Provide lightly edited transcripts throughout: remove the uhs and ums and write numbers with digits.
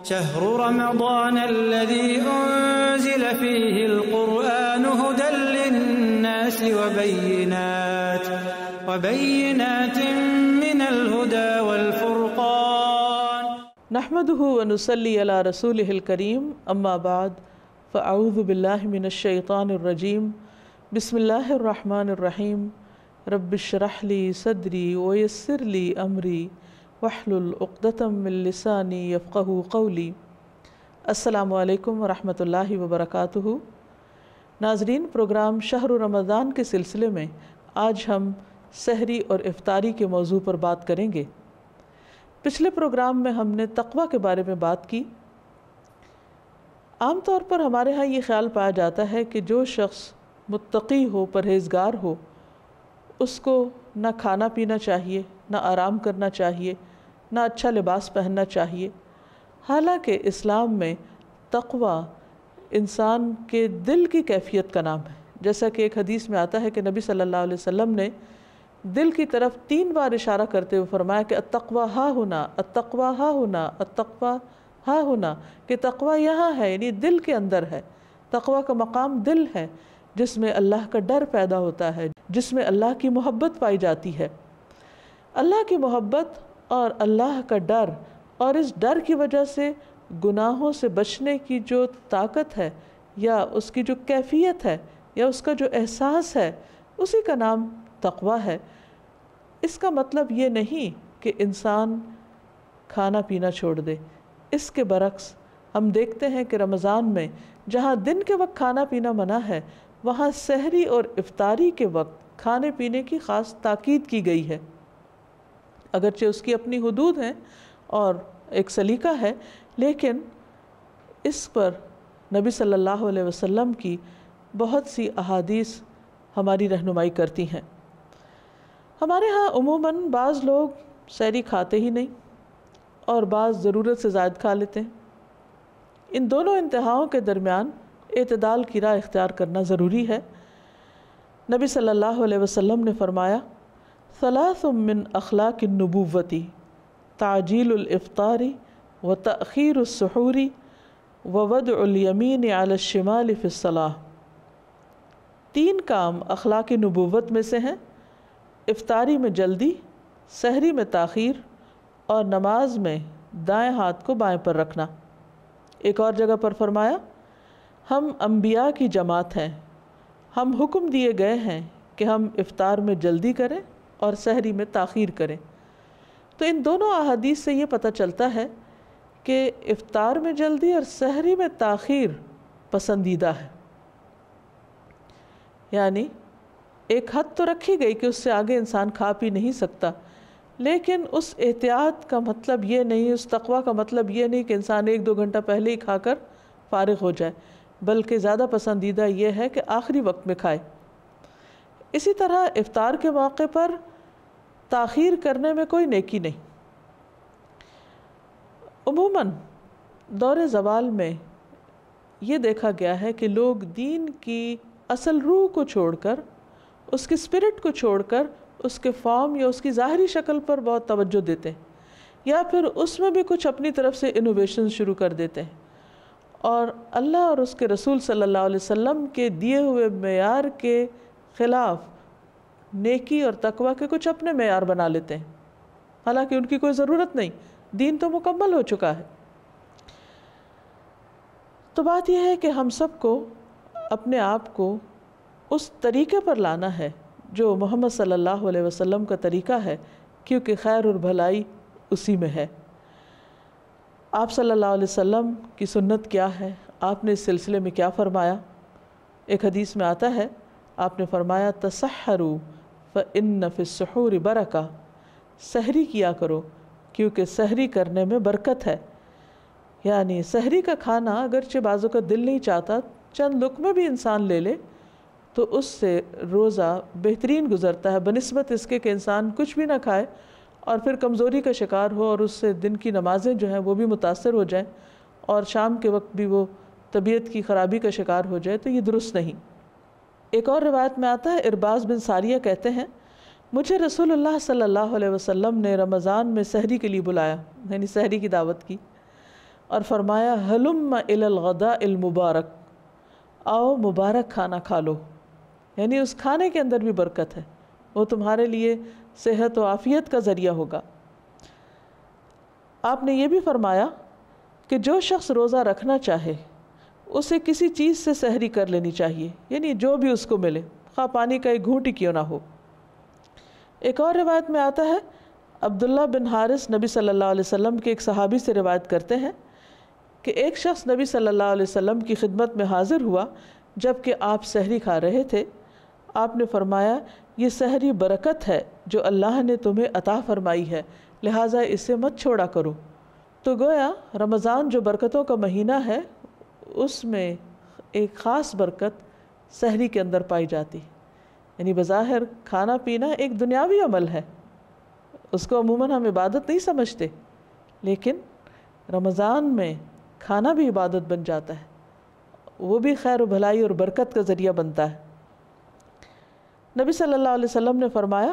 شهر رمضان الذي أنزل فيه القرآن هدى للناس وبينات من الهدى والفرقان نحمده ونصلي على رسوله الكريم اما بعد فاعوذ بالله من الشيطان الرجيم بسم الله الرحمن الرحيم رب اشرح لي صدري ويسر لي امري واحلل عقدة من لساني يفقهوا قولي۔ السلام علیکم ورحمۃ اللہ وبرکاتہ۔ ناظرین، پروگرام شہر رمضان کے سلسلے میں آج ہم سحری اور افطاری کے موضوع پر بات کریں گے۔ پچھلے پروگرام میں ہم نے تقوی کے بارے میں بات کی۔ عام طور پر ہمارے ہاں یہ خیال پایا جاتا ہے کہ جو شخص متقی ہو، پرہیزگار ہو، اس کو نہ کھانا پینا چاہیے، نہ آرام کرنا چاہیے، نہ اچھا لباس پہننا چاہیے۔ حالانکہ اسلام میں تقوی انسان کے دل کی کیفیت کا نام ہے، جیسا کہ ایک حدیث میں آتا ہے کہ نبی صلی اللہ علیہ وسلم نے دل کی طرف 3 بار اشارہ کرتے ہوئے فرمایا کہ التقوی ہا ہونا، التقوی ہا ہونا، التقوی ہا ہونا، کہ تقوی یہاں ہے، یعنی دل کے اندر ہے۔ تقوی کا مقام دل ہے، جس میں اللہ کا ڈر پیدا ہوتا ہے، جس میں اللہ کی محبت پائی جاتی ہے۔ اللہ کی محبت اور اللہ کا ڈر، اور اس ڈر کی وجہ سے گناہوں سے بچنے کی جو طاقت ہے، یا اس کی جو کیفیت ہے، یا اس کا جو احساس ہے، اسی کا نام تقوی ہے۔ اس کا مطلب یہ نہیں کہ انسان کھانا پینا چھوڑ دے۔ اس کے برعکس ہم دیکھتے ہیں کہ رمضان میں جہاں دن کے وقت کھانا پینا منع ہے، وہاں سحری اور افطاری کے وقت کھانے پینے کی خاص تاکید کی گئی ہے۔ اگرچہ اس کی اپنی حدود ہیں اور ایک سلیقہ ہے، لیکن اس پر نبی صلی اللہ علیہ وسلم کی بہت سی احادیث ہماری رہنمائی کرتی ہیں۔ ہمارے ہاں عموماً بعض لوگ سحری کھاتے ہی نہیں اور بعض ضرورت سے زائد کھا لیتے ہیں۔ ان دونوں انتہاؤں کے درمیان اعتدال کی راہ اختیار کرنا ضروری ہے۔ نبی صلی اللہ علیہ وسلم نے فرمایا، ثلاث من اخلاق النبوۃ تعجیل الافطار وتأخیر السحور ووضع الیمین علی الشمال فی الصلاۃ۔ 3 کام اخلاق نبوت میں سے ہیں: افطاری میں جلدی، سحری میں تاخیر، اور نماز میں دائیں ہاتھ کو بائیں پر رکھنا۔ ایک اور جگہ پر فرمایا، ہم انبیاء کی جماعت ہیں، ہم حکم دیے گئے ہیں کہ ہم افطار میں جلدی کریں اور سحری میں تاخیر کریں۔ تو ان دونوں احادیث سے یہ پتہ چلتا ہے کہ افطار میں جلدی اور سحری میں تاخیر پسندیدہ ہے۔ یعنی ایک حد تو رکھی گئی کہ اس سے آگے انسان کھا پی نہیں سکتا، لیکن اس احتیاط کا مطلب یہ نہیں، اس تقوی کا مطلب یہ نہیں کہ انسان 1-2 گھنٹہ پہلے ہی کھا کر فارغ ہو جائے، بلکہ زیادہ پسندیدہ یہ ہے کہ آخری وقت میں کھائے۔ اسی طرح افطار کے موقع پر تاخیر کرنے میں کوئی نیکی نہیں۔ عموماً دور زوال میں یہ دیکھا گیا ہے کہ لوگ دین کی اصل روح کو چھوڑ کر، اس کی اسپرٹ کو چھوڑ کر، اس کے فارم یا اس کی ظاہری شکل پر بہت توجہ دیتے ہیں، یا پھر اس میں بھی کچھ اپنی طرف سے انوویشن شروع کر دیتے ہیں، اور اللہ اور اس کے رسول صلی اللہ علیہ وسلم کے دیے ہوئے معیار کے خلاف نیکی اور تقوی کے کچھ اپنے معیار بنا لیتے ہیں، حالانکہ ان کی کوئی ضرورت نہیں، دین تو مکمل ہو چکا ہے۔ تو بات یہ ہے کہ ہم سب کو اپنے آپ کو اس طریقے پر لانا ہے جو محمد صلی اللہ علیہ وسلم کا طریقہ ہے، کیونکہ خیر اور بھلائی اسی میں ہے۔ آپ صلی اللہ علیہ وسلم کی سنت کیا ہے؟ آپ نے اس سلسلے میں کیا فرمایا؟ ایک حدیث میں آتا ہے، آپ نے فرمایا، تسحروا فإن فی السحور برکہ، سحری کیا کرو کیونکہ سحری کرنے میں برکت ہے۔ یعنی سحری کا کھانا اگرچہ بعضوں کا دل نہیں چاہتا، چند لقمے بھی انسان لے لے تو اس سے روزہ بہترین گزرتا ہے، بنسبت اس کے کہ انسان کچھ بھی نہ کھائے اور پھر کمزوری کا شکار ہو اور اس سے دن کی نمازیں جو ہیں وہ بھی متاثر ہو جائیں اور شام کے وقت بھی وہ طبیعت کی خرابی کا شکار ہو جائے، تو یہ درست نہیں۔ ایک اور روایت میں آتا ہے، ارباز بن ساریہ کہتے ہیں، مجھے رسول اللہ صلی اللہ علیہ وسلم نے رمضان میں سحری کے لیے بلایا، یعنی سحری کی دعوت کی، اور فرمایا ہلم الی الغداء المبارک، آؤ مبارک کھانا کھا لو، یعنی اس کھانے کے اندر بھی برکت ہے، وہ تمہارے لیے صحت و عافیت کا ذریعہ ہوگا۔ آپ نے یہ بھی فرمایا کہ جو شخص روزہ رکھنا چاہے اسے کسی چیز سے سحری کر لینی چاہیے، یعنی جو بھی اس کو ملے، خواہ پانی کا ایک گھونٹ ہی کیوں نہ ہو۔ ایک اور روایت میں آتا ہے، عبداللہ بن حارث نبی صلی اللہ علیہ وسلم کے ایک صحابی سے روایت کرتے ہیں کہ ایک شخص نبی صلی اللہ علیہ وسلم کی خدمت میں حاضر ہوا جب کہ آپ سحری کھا رہے تھے۔ آپ نے فرمایا یہ سحری برکت ہے جو اللہ نے تمہیں عطا فرمائی ہے، لہٰذا اسے مت چھوڑا کرو۔ تو گویا رمضان جو برکتوں کا مہینہ ہے اس میں ایک خاص برکت سحری کے اندر پائی جاتی، یعنی بظاہر کھانا پینا ایک دنیاوی عمل ہے، اس کو عموماً ہم عبادت نہیں سمجھتے، لیکن رمضان میں کھانا بھی عبادت بن جاتا ہے، وہ بھی خیر و بھلائی اور برکت کا ذریعہ بنتا ہے۔ نبی صلی اللہ علیہ وسلم نے فرمایا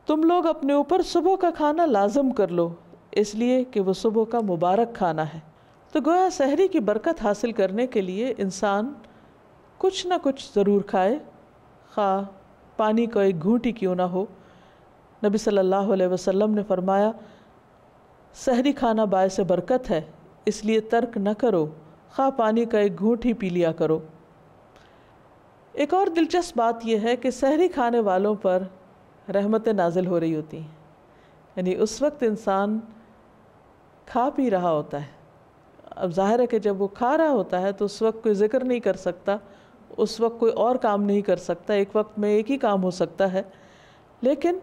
تم لوگ اپنے اوپر صبح کا کھانا لازم کر لو، اس لیے کہ وہ صبح کا مبارک کھانا ہے۔ تو گویا سحری کی برکت حاصل کرنے کے لیے انسان کچھ نہ کچھ ضرور کھائے، خواہ پانی کا ایک گھونٹ ہی کیوں نہ ہو۔ نبی صلی اللہ علیہ وسلم نے فرمایا سحری کھانا باعث برکت ہے، اس لیے ترک نہ کرو، خواہ پانی کا ایک گھونٹ ہی پی لیا کرو۔ ایک اور دلچسپ بات یہ ہے کہ سحری کھانے والوں پر رحمتیں نازل ہو رہی ہوتی ہیں، یعنی اس وقت انسان کھا پی رہا ہوتا ہے۔ اب ظاہر ہے کہ جب وہ کھا رہا ہوتا ہے تو اس وقت کوئی ذکر نہیں کر سکتا، اس وقت کوئی اور کام نہیں کر سکتا، ایک وقت میں ایک ہی کام ہو سکتا ہے، لیکن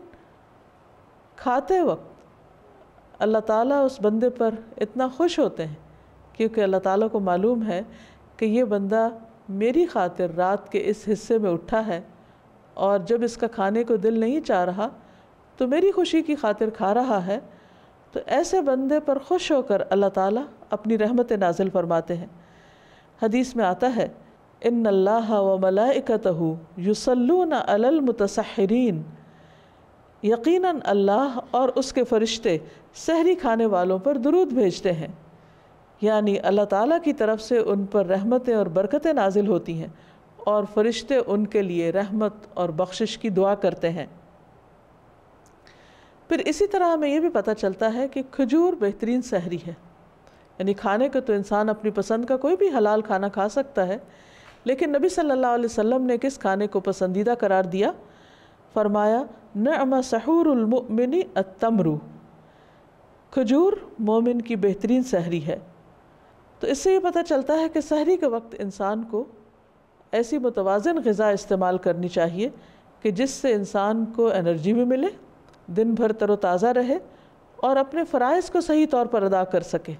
کھاتے وقت اللہ تعالیٰ اس بندے پر اتنا خوش ہوتے ہیں کیونکہ اللہ تعالیٰ کو معلوم ہے کہ یہ بندہ میری خاطر رات کے اس حصے میں اٹھا ہے، اور جب اس کا کھانے کو دل نہیں چاہ رہا تو میری خوشی کی خاطر کھا رہا ہے، تو ایسے بندے پر خوش ہو کر اللہ تعالیٰ اپنی رحمت نازل فرماتے ہیں۔ حدیث میں آتا ہے ان اللہ و ملائکتہ یصلون علی المتسحرین، یقیناً اللہ اور اس کے فرشتے سحری کھانے والوں پر درود بھیجتے ہیں، یعنی اللہ تعالیٰ کی طرف سے ان پر رحمتیں اور برکتیں نازل ہوتی ہیں اور فرشتے ان کے لیے رحمت اور بخشش کی دعا کرتے ہیں۔ پھر اسی طرح ہمیں یہ بھی پتہ چلتا ہے کہ کھجور بہترین سحری ہے، یعنی کھانے کو تو انسان اپنی پسند کا کوئی بھی حلال کھانا کھا سکتا ہے، لیکن نبی صلی اللہ علیہ وسلم نے کس کھانے کو پسندیدہ قرار دیا؟ فرمایا نعم سحور المؤمن التمر، کھجور مومن کی بہترین سحری ہے۔ تو اس سے یہ پتہ چلتا ہے کہ سحری کے وقت انسان کو ایسی متوازن غذا استعمال کرنی چاہیے کہ جس سے انسان کو انرجی بھی ملے، دن بھر تر و تازہ رہے اور اپنے فرائض کو صحیح طور پر ادا کر سکے،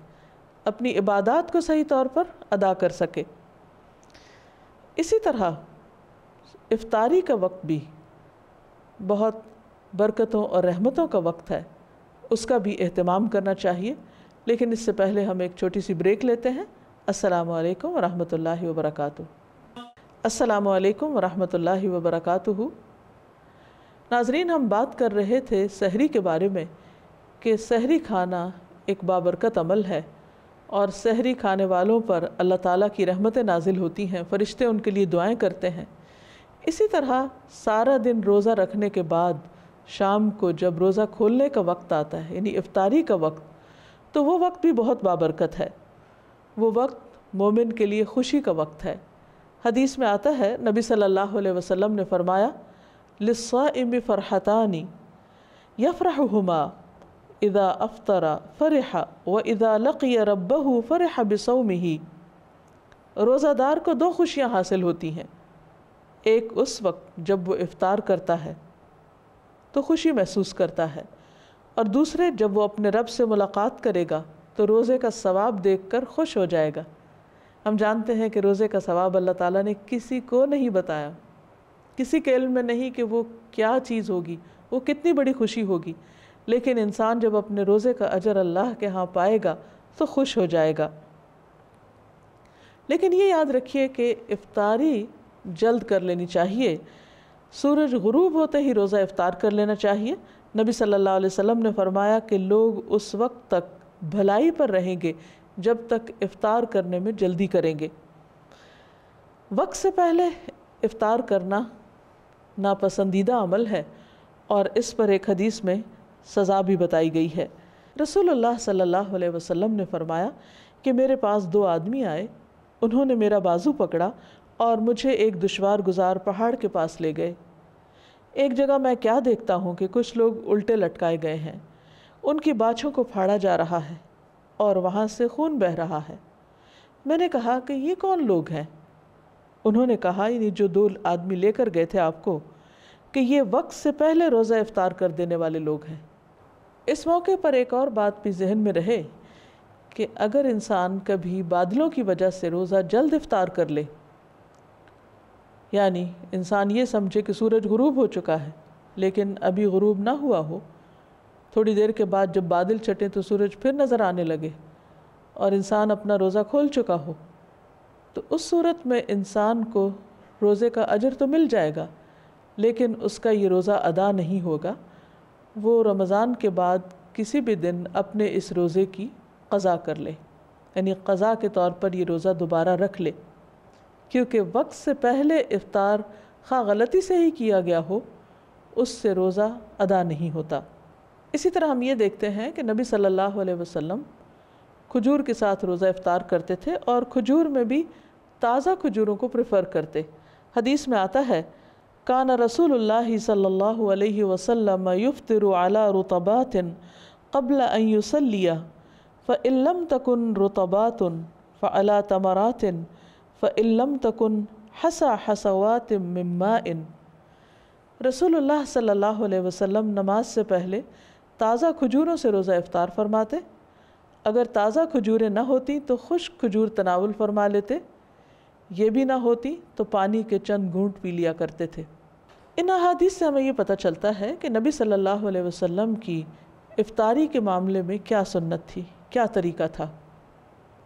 اپنی عبادات کو صحیح طور پر ادا کر سکے۔ اسی طرح افطاری کا وقت بھی بہت برکتوں اور رحمتوں کا وقت ہے، اس کا بھی اہتمام کرنا چاہیے، لیکن اس سے پہلے ہم ایک چھوٹی سی بریک لیتے ہیں۔ السلام علیکم ورحمۃ اللہ وبرکاتہ۔ السلام علیکم ورحمۃ اللہ وبرکاتہ۔ ناظرین، ہم بات کر رہے تھے سحری کے بارے میں کہ سحری کھانا ایک بابرکت عمل ہے اور سحری کھانے والوں پر اللہ تعالیٰ کی رحمتیں نازل ہوتی ہیں، فرشتے ان کے لیے دعائیں کرتے ہیں۔ اسی طرح سارا دن روزہ رکھنے کے بعد شام کو جب روزہ کھولنے کا وقت آتا ہے، یعنی افطاری کا وقت، تو وہ وقت بھی بہت بابرکت ہے، وہ وقت مومن کے لیے خوشی کا وقت ہے۔ حدیث میں آتا ہے نبی صلی اللہ علیہ وسلم نے فرمایا للصائم فرحتان یفرحہما اذا افطر فرح واذا لقی ربہ فرح بصومہ، روزہ دار کو دو خوشیاں حاصل ہوتی ہیں، ایک اس وقت جب وہ افطار کرتا ہے تو خوشی محسوس کرتا ہے، اور دوسرے جب وہ اپنے رب سے ملاقات کرے گا تو روزے کا ثواب دیکھ کر خوش ہو جائے گا۔ ہم جانتے ہیں کہ روزے کا ثواب اللہ تعالیٰ نے کسی کو نہیں بتایا، کسی کے علم میں نہیں کہ وہ کیا چیز ہوگی، وہ کتنی بڑی خوشی ہوگی، لیکن انسان جب اپنے روزے کا اجر اللہ کے ہاں پائے گا تو خوش ہو جائے گا۔ لیکن یہ یاد رکھیے کہ افطاری جلد کر لینی چاہیے، سورج غروب ہوتے ہی روزہ افطار کر لینا چاہیے۔ نبی صلی اللہ علیہ وسلم نے فرمایا کہ لوگ اس وقت تک بھلائی پر رہیں گے جب تک افطار کرنے میں جلدی کریں گے۔ وقت سے پہلے افطار کرنا ناپسندیدہ عمل ہے اور اس پر ایک حدیث میں سزا بھی بتائی گئی ہے۔ رسول اللہ صلی اللہ علیہ وسلم نے فرمایا کہ میرے پاس 2 آدمی آئے، انہوں نے میرا بازو پکڑا اور مجھے ایک دشوار گزار پہاڑ کے پاس لے گئے۔ ایک جگہ میں کیا دیکھتا ہوں کہ کچھ لوگ الٹے لٹکائے گئے ہیں، ان کی باچھوں کو پھاڑا جا رہا ہے اور وہاں سے خون بہہ رہا ہے۔ میں نے کہا کہ یہ کون لوگ ہیں؟ انہوں نے کہا، یعنی جو 2 آدمی لے کر گئے تھے آپ کو، کہ یہ وقت سے پہلے روزہ افطار کر دینے والے لوگ ہیں۔ اس موقع پر ایک اور بات بھی ذہن میں رہے کہ اگر انسان کبھی بادلوں کی وجہ سے روزہ جلد افطار کر لے، یعنی انسان یہ سمجھے کہ سورج غروب ہو چکا ہے لیکن ابھی غروب نہ ہوا ہو، تھوڑی دیر کے بعد جب بادل چھٹیں تو سورج پھر نظر آنے لگے اور انسان اپنا روزہ کھول چکا ہو، تو اس صورت میں انسان کو روزے کا اجر تو مل جائے گا لیکن اس کا یہ روزہ ادا نہیں ہوگا۔ وہ رمضان کے بعد کسی بھی دن اپنے اس روزے کی قضا کر لے، یعنی قضا کے طور پر یہ روزہ دوبارہ رکھ لے، کیونکہ وقت سے پہلے افطار خواہ غلطی سے ہی کیا گیا ہو، اس سے روزہ ادا نہیں ہوتا۔ اسی طرح ہم یہ دیکھتے ہیں کہ نبی صلی اللہ علیہ وسلم کھجور کے ساتھ روزہ افطار کرتے تھے اور کھجور میں بھی تازہ کھجوروں کو پریفر کرتے۔ حدیث میں آتا ہے، کان رسول اللہ صلی اللہ علیہ وسلم یفطر علی رطبات قبل ان یصلی فإن لم تکن رطبات فعلی تمرات فإن لم تکن حصى حصوات من ماء۔ رسول اللہ صلی اللہ علیہ وسلم نماز سے پہلے تازہ کھجوروں سے روزہ افطار فرماتے، اگر تازہ کھجوریں نہ ہوتی تو خشک کھجور تناول فرما لیتے، یہ بھی نہ ہوتی تو پانی کے چند گھونٹ پی لیا کرتے تھے۔ ان احادیث سے ہمیں یہ پتہ چلتا ہے کہ نبی صلی اللہ علیہ وسلم کی افطاری کے معاملے میں کیا سنت تھی، کیا طریقہ تھا۔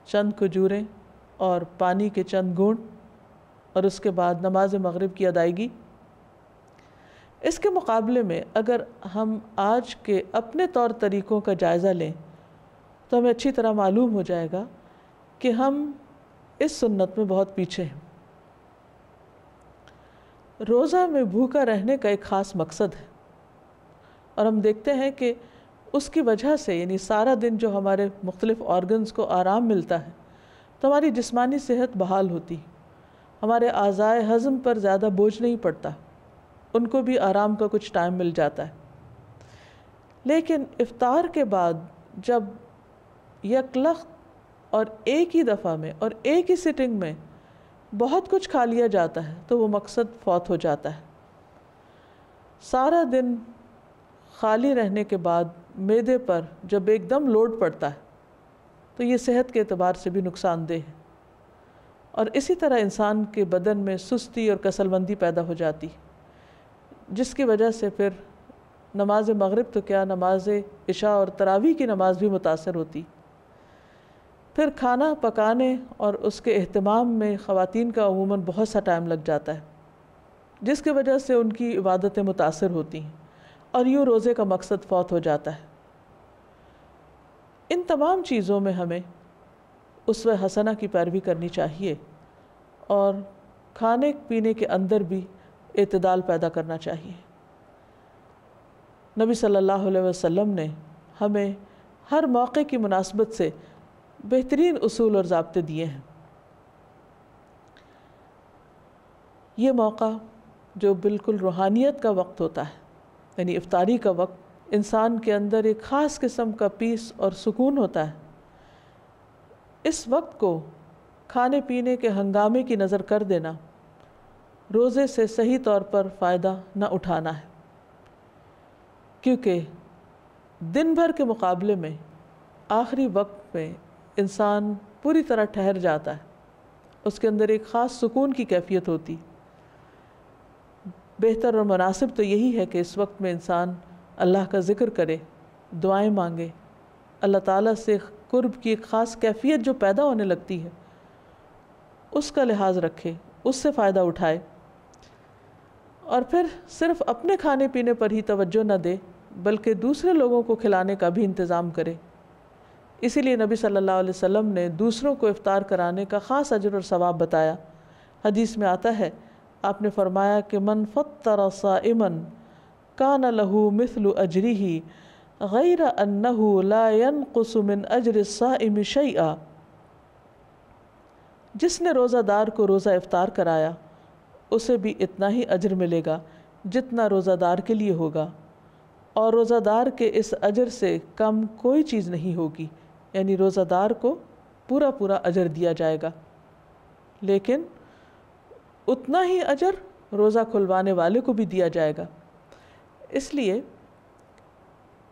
چند کھجوریں اور پانی کے چند گھونٹ اور اس کے بعد نماز مغرب کی ادائیگی۔ اس کے مقابلے میں اگر ہم آج کے اپنے طور طریقوں کا جائزہ لیں تو ہمیں اچھی طرح معلوم ہو جائے گا کہ ہم اس سنت میں بہت پیچھے ہیں۔ روزہ میں بھوکا رہنے کا ایک خاص مقصد ہے اور ہم دیکھتے ہیں کہ اس کی وجہ سے، یعنی سارا دن جو ہمارے مختلف آرگنز کو آرام ملتا ہے تو ہماری جسمانی صحت بحال ہوتی، ہمارے اعضائے ہضم پر زیادہ بوجھ نہیں پڑتا، ان کو بھی آرام کا کچھ ٹائم مل جاتا ہے۔ لیکن افطار کے بعد جب یکلخت اور ایک ہی دفعہ میں اور ایک ہی سٹنگ میں بہت کچھ کھا لیا جاتا ہے تو وہ مقصد فوت ہو جاتا ہے۔ سارا دن خالی رہنے کے بعد معدے پر جب ایک دم لوڈ پڑتا ہے تو یہ صحت کے اعتبار سے بھی نقصان دہ ہے، اور اسی طرح انسان کے بدن میں سستی اور کسل مندی پیدا ہو جاتی، جس کی وجہ سے پھر نماز مغرب تو کیا، نماز عشاء اور تراویح کی نماز بھی متاثر ہوتی۔ پھر کھانا پکانے اور اس کے اہتمام میں خواتین کا عموماً بہت سا ٹائم لگ جاتا ہے، جس کی وجہ سے ان کی عبادتیں متاثر ہوتی ہیں اور یوں روزے کا مقصد فوت ہو جاتا ہے۔ ان تمام چیزوں میں ہمیں اسوہ حسنہ کی پیروی کرنی چاہیے اور کھانے پینے کے اندر بھی اعتدال پیدا کرنا چاہیے۔ نبی صلی اللہ علیہ وسلم نے ہمیں ہر موقع کی مناسبت سے بہترین اصول اور ضابطے دیے ہیں۔ یہ موقع جو بالکل روحانیت کا وقت ہوتا ہے، یعنی افطاری کا وقت، انسان کے اندر ایک خاص قسم کا پیس اور سکون ہوتا ہے۔ اس وقت کو کھانے پینے کے ہنگامے کی نظر کر دینا، روزے سے صحیح طور پر فائدہ نہ اٹھانا ہے، کیونکہ دن بھر کے مقابلے میں آخری وقت میں انسان پوری طرح ٹھہر جاتا ہے، اس کے اندر ایک خاص سکون کی کیفیت ہوتی۔ بہتر اور مناسب تو یہی ہے کہ اس وقت میں انسان اللہ کا ذکر کرے، دعائیں مانگے، اللہ تعالیٰ سے قرب کی ایک خاص کیفیت جو پیدا ہونے لگتی ہے اس کا لحاظ رکھے، اس سے فائدہ اٹھائے، اور پھر صرف اپنے کھانے پینے پر ہی توجہ نہ دے بلکہ دوسرے لوگوں کو کھلانے کا بھی انتظام کرے، اسی لیے نبی صلی اللہ علیہ وسلم نے دوسروں کو افطار کرانے کا خاص اجر اور ثواب بتایا۔ حدیث میں آتا ہے، آپ نے فرمایا کہ من فطر صائما کان لہ مثل اجرہ غیر انہ لا ينقص من اجر الصائم شیئا۔ جس نے روزہ دار کو روزہ افطار کرایا اسے بھی اتنا ہی اجر ملے گا جتنا روزہ دار کے لیے ہوگا، اور روزہ دار کے اس اجر سے کم کوئی چیز نہیں ہوگی، یعنی روزہ دار کو پورا پورا اجر دیا جائے گا، لیکن اتنا ہی اجر روزہ کھلوانے والے کو بھی دیا جائے گا۔ اس لیے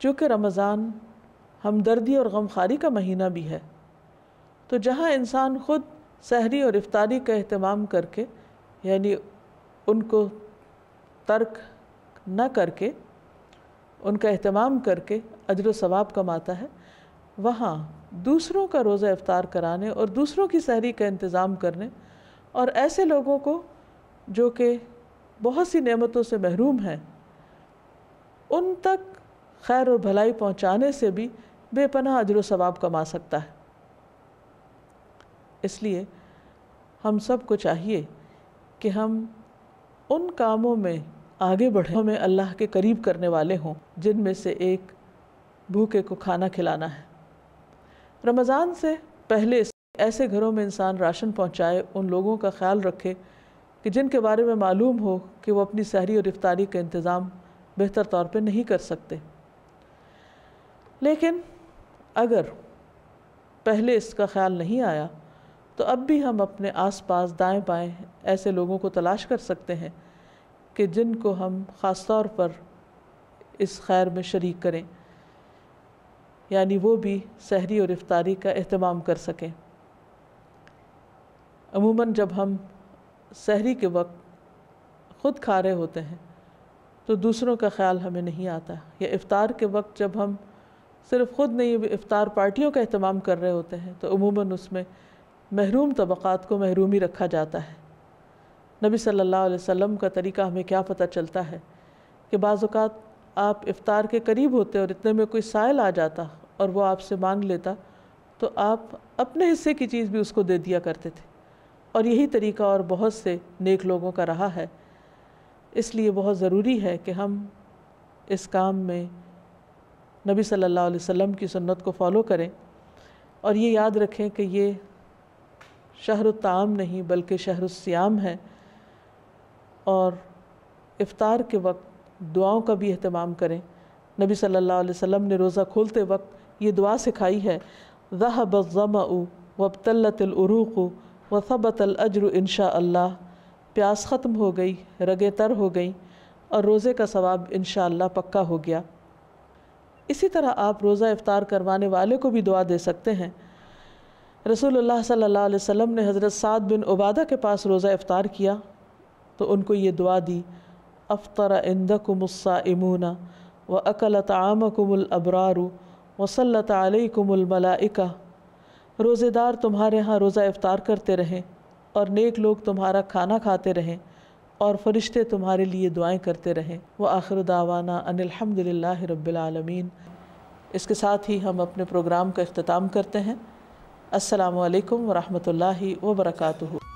چونکہ رمضان ہمدردی اور غمخواری کا مہینہ بھی ہے، تو جہاں انسان خود سحری اور افطاری کا اہتمام کر کے، یعنی ان کو ترک نہ کر کے، ان کا اہتمام کر کے اجر و ثواب کماتا ہے، وہاں دوسروں کا روزہ افطار کرانے اور دوسروں کی سحری کا انتظام کرنے، اور ایسے لوگوں کو جو کہ بہت سی نعمتوں سے محروم ہیں ان تک خیر اور بھلائی پہنچانے سے بھی بے پناہ اجر و ثواب کما سکتا ہے۔ اس لیے ہم سب کو چاہیے کہ ہم ان کاموں میں آگے بڑھیں ہمیں اللہ کے قریب کرنے والے ہوں، جن میں سے ایک بھوکے کو کھانا کھلانا ہے۔ رمضان سے پہلے ایسے گھروں میں انسان راشن پہنچائے، ان لوگوں کا خیال رکھے کہ جن کے بارے میں معلوم ہو کہ وہ اپنی سحری اور افطاری کا انتظام بہتر طور پہ نہیں کر سکتے۔ لیکن اگر پہلے اس کا خیال نہیں آیا تو اب بھی ہم اپنے آس پاس دائیں بائیں ایسے لوگوں کو تلاش کر سکتے ہیں کہ جن کو ہم خاص طور پر اس خیر میں شریک کریں، یعنی وہ بھی سحری اور افطاری کا اہتمام کر سکیں۔ عموماً جب ہم سحری کے وقت خود کھا رہے ہوتے ہیں تو دوسروں کا خیال ہمیں نہیں آتا، یا افطار کے وقت جب ہم صرف خود نہیں افطار پارٹیوں کا اہتمام کر رہے ہوتے ہیں تو عموماً اس میں محروم طبقات کو محروم ہی رکھا جاتا ہے۔ نبی صلی اللہ علیہ وسلم کا طریقہ ہمیں کیا پتہ چلتا ہے کہ بعض اوقات آپ افطار کے قریب ہوتے اور اتنے میں کوئی سائل آ جاتا اور وہ آپ سے مانگ لیتا تو آپ اپنے حصے کی چیز بھی اس کو دے دیا کرتے تھے، اور یہی طریقہ اور بہت سے نیک لوگوں کا رہا ہے۔ اس لیے بہت ضروری ہے کہ ہم اس کام میں نبی صلی اللہ علیہ وسلم کی سنت کو فالو کریں، اور یہ یاد رکھیں کہ یہ شہر الطعام نہیں بلکہ شہر الصیام ہے، اور افطار کے وقت دعاؤں کا بھی اہتمام کریں۔ نبی صلی اللہ علیہ وسلم نے روزہ کھولتے وقت یہ دعا سکھائی ہے، ذهب الظمأ وابتلت العروق وثبت الاجر انشاء اللہ۔ پیاس ختم ہو گئی، رگیں تر ہو گئیں، اور روزے کا ثواب انشاءاللہ پکا ہو گیا۔ اسی طرح آپ روزہ افطار کروانے والے کو بھی دعا دے سکتے ہیں۔ رسول اللہ صلی اللہ علیہ وسلم نے حضرت سعد بن عبادہ کے پاس روزہ افطار کیا تو ان کو یہ دعا دی، افطر عندکم الصائمون واکل طعامکم الابرار وصلت علیکم الملائکہ۔ روزے دار تمہارے ہاں روزہ افطار کرتے رہیں اور نیک لوگ تمہارا کھانا کھاتے رہیں اور فرشتے تمہارے لیے دعائیں کرتے رہیں۔ وآخر دعوانا ان الحمد للہ رب العالمین۔ اس کے ساتھ ہی ہم اپنے پروگرام کا اختتام کرتے ہیں۔ السلام علیکم ورحمۃ اللہ وبرکاتہ۔